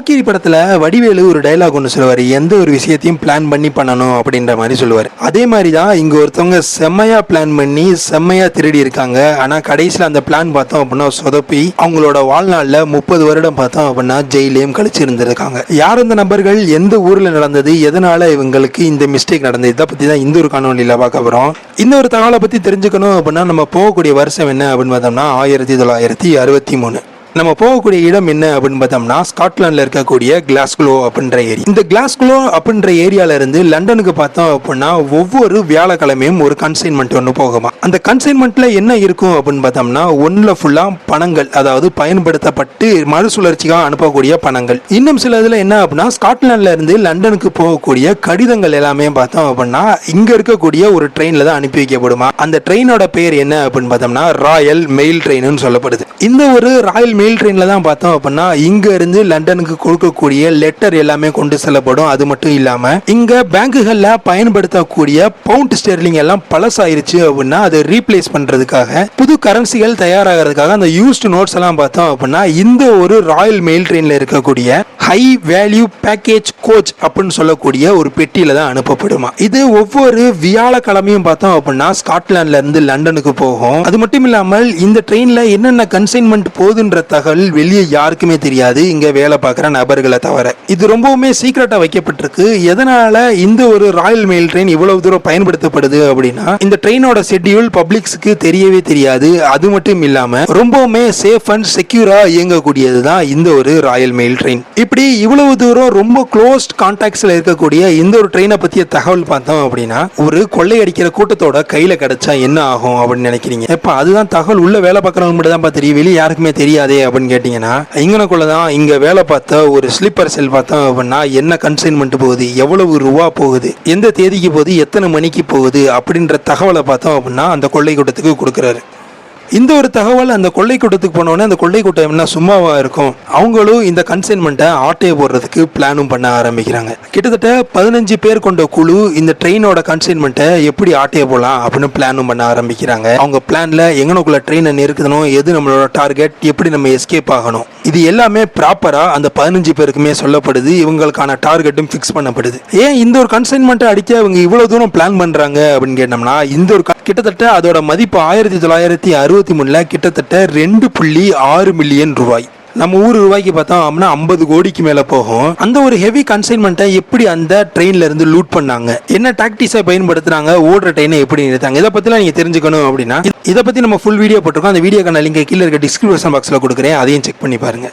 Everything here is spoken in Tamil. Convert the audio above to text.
போக்கிரி படத்துல வடிவேலு ஒரு டைலாக் ஒன்று சொல்லுவார், எந்த ஒரு விஷயத்தையும் பிளான் பண்ணி பண்ணணும் அப்படின்ற மாதிரி சொல்லுவார். அதே மாதிரி தான் இங்க ஒருத்தவங்க செம்மையா பிளான் பண்ணி செம்மையா திருடி இருக்காங்க. ஆனா கடைசியில் அந்த பிளான் பார்த்தோம் அப்படின்னா சொதப்பி அவங்களோட வாழ்நாளில் 30 வருடம் பார்த்தோம் அப்படின்னா ஜெயிலையும் கழிச்சு இருந்திருக்காங்க. யார் இந்த நபர்கள், எந்த ஊர்ல நடந்தது, எதனால இவங்களுக்கு இந்த மிஸ்டேக் நடந்தது, இதை பத்தி தான் இந்த ஒரு காணொலியில் பார்க்க போறோம். இந்த ஒரு தகவலை பத்தி தெரிஞ்சுக்கணும் அப்படின்னா நம்ம போகக்கூடிய வருஷம் என்ன அப்படின்னு பார்த்தோம்னா 1963. நம்ம போகக்கூடிய இடம் என்ன அப்படின்னு பார்த்தோம்னா ஸ்காட்லாண்டில் இருக்கக்கூடிய கிளாஸ்கோ அப்படின்ற ஏரியா. இந்த கிளாஸ்கோ அப்படின்ற ஏரியால இருந்து லண்டனுக்கு பார்த்தோம் அப்படின்னா ஒவ்வொரு வியாழக்கிழமையும் ஒரு கன்சைன்மெண்ட் ஒன்று போகுமா. அந்த கன்சைன்மெண்ட்ல என்ன இருக்கும் அப்படின்னு பார்த்தோம்னா ஒன்றில் ஃபுல்லாக பணங்கள், அதாவது பயன்படுத்தப்பட்டு மறுசுழற்சிக்காக அனுப்பக்கூடிய பணங்கள். இன்னும் சில இதில் என்ன அப்படின்னா ஸ்காட்லாண்டில் இருந்து லண்டனுக்கு போகக்கூடிய கடிதங்கள் எல்லாமே பார்த்தோம் அப்படின்னா இங்க இருக்கக்கூடிய ஒரு ட்ரெயினில் தான் அனுப்பி வைக்கப்படுமா. அந்த ட்ரெயினோட பேர் என்ன அப்படின்னு பார்த்தோம்னா ராயல் மெயில் ட்ரெயின்னு சொல்லப்படுது. இந்த ஒரு ராயல் மெயில் ட்ரெயினில் தான் பார்த்தோம் அப்படின்னா இங்க இருந்து லண்டனுக்கு கொடுக்கக்கூடிய லெட்டர் எல்லாமே கொண்டு செல்லப்படும். அது மட்டும் இல்லாம இங்க பேங்குகள்ல பயன்படுத்தக்கூடிய பவுண்ட் ஸ்டெர்லிங் எல்லாம் பழசாயிருச்சு அப்படின்னா அதை ரீப்ளேஸ் பண்றதுக்காக புது கரன்சிகள் தயாராகிறதுக்காக அந்த யூஸ்டு நோட்ஸ் எல்லாம் பார்த்தோம் அப்படின்னா இந்த ஒரு ராயல் மெயில் ட்ரெயின்ல இருக்கக்கூடிய ஹை வேல்யூ பேக்கேஜ் கோச் அப்படின்னு சொல்லக்கூடிய ஒரு பெட்டியில தான் அனுப்பப்படுமா. இது ஒவ்வொரு வியாழக்கிழமையும் பார்த்தோம் அப்படின்னா ஸ்காட்லாண்ட்ல இருந்து லண்டனுக்கு போகும். அது மட்டும் இல்லாமல் இந்த ட்ரெயின்ல என்னென்ன கன்சைன்மெண்ட் போகுதுன்ற தகவல் வெளியே யாருக்குமே தெரியாது, இங்க வேலை பார்க்குற நபர்களை தவிர. இது ரொம்பவுமே சீக்கிரட்டா வைக்கப்பட்டிருக்கு. எதனால இந்த ஒரு ராயல் மெயில் ட்ரெயின் இவ்வளவு தூரம் பயன்படுத்தப்படுது அப்படின்னா இந்த ட்ரெயினோட ஷெட்யூல் பப்ளிக்ஸ்க்கு தெரியவே தெரியாது. அது மட்டும் இல்லாம ரொம்பவுமே சேஃப் அண்ட் செக்யூரா இயங்கக்கூடியது தான் இந்த ஒரு ராயல் மெயில் ட்ரெயின். இப்படி இவ்வளவு தூரம் ரொம்ப க்ளோஸ்ட் கான்டாக்ட்ஸ்ல இருக்கக்கூடிய இந்த ஒரு ட்ரெயினை பத்திய தகவல் பார்த்தோம் அப்படின்னா ஒரு கொள்ளையடிக்கிற கூட்டத்தோட கையில கிடைச்சா என்ன ஆகும் அப்படின்னு நினைக்கிறீங்க? இப்ப அதுதான் தகவல் உள்ள வேலை பார்க்கறவங்க மட்டும் தான் தெரியும், வெளியே யாருக்குமே தெரியாதே அப்படின்னு கேட்டீங்கன்னா இங்கனக்குள்ளதான் இங்க வேலை பார்த்த ஒரு ஸ்லீப்பர் செல் பார்த்தோம் அப்படின்னா என்ன கன்சைன்மெண்ட் போகுது, எவ்வளவு ரூபா போகுது, எந்த தேதிக்கு போகுது, எத்தனை மணிக்கு போகுது அப்படின்ற தகவலை பார்த்தோம் அப்படின்னா அந்த கொள்ளை கூட்டத்துக்கு கொடுக்குறாரு. இந்த ஒரு தகவல் அந்த கொள்ளை கூட்டத்துக்கு போனோடனே அந்த கொள்ளை கூட்டம் என்ன சும்மாவா இருக்கும், அவங்களும் இந்த கன்சைன்மெண்ட்டை ஆட்டையை போடுறதுக்கு பிளானும் பண்ண ஆரம்பிக்கிறாங்க. கிட்டத்தட்ட 15 பேர் கொண்ட குழு இந்த ட்ரெயினோட கன்சைன்மெண்ட்டை எப்படி ஆட்டையை போடலாம் அப்படின்னு பிளானும் பண்ண ஆரம்பிக்கிறாங்க. அவங்க பிளான்ல எங்கனக்குள்ள ட்ரெயினை நிறுத்தணும், எது நம்மளோட டார்கெட், எப்படி நம்ம எஸ்கேப் ஆகணும், இது எல்லாமே ப்ராப்பரா அந்த 15 பேருக்குமே சொல்லப்படுது. இவங்களுக்கான டார்கெட்டும் ஃபிக்ஸ் பண்ணப்படுது. ஏன் இந்த ஒரு கன்சைன்மெண்ட்டை அடிக்க இவங்க இவ்வளவு தூரம் பிளான் பண்றாங்க அப்படின்னு கேட்டோம்னா இந்த ஒரு கிட்டத்தட்ட அதோட மதிப்பு 1963 கிட்டத்தட்ட 2.6 மில்லியன் ரூபாய். நம்ம ஊர் ரூபாய்க்கு பார்த்தோம் அப்படின்னா 50 கோடிக்கு மேல போகும். அந்த ஒரு ஹெவி கன்சைன்மெண்ட்டை எப்படி அந்த ட்ரெயின்ல இருந்து லூட் பண்ணாங்க, என்ன டாக்டிக்ஸை பயன்படுத்துறாங்க, ஓடுற ட்ரெயினை எப்படி நிறுத்தாங்க, இதை பத்திலாம் நீங்க தெரிஞ்சுக்கணும் அப்படின்னா இதை பத்தி நம்ம ஃபுல் வீடியோ போட்டிருக்கோம். அந்த வீடியோக்கான லிங்கை கீழே இருக்க டிஸ்கிரிப்ஷன் பாக்ஸ்ல கொடுக்குறேன், அதையும் செக் பண்ணி பாருங்க.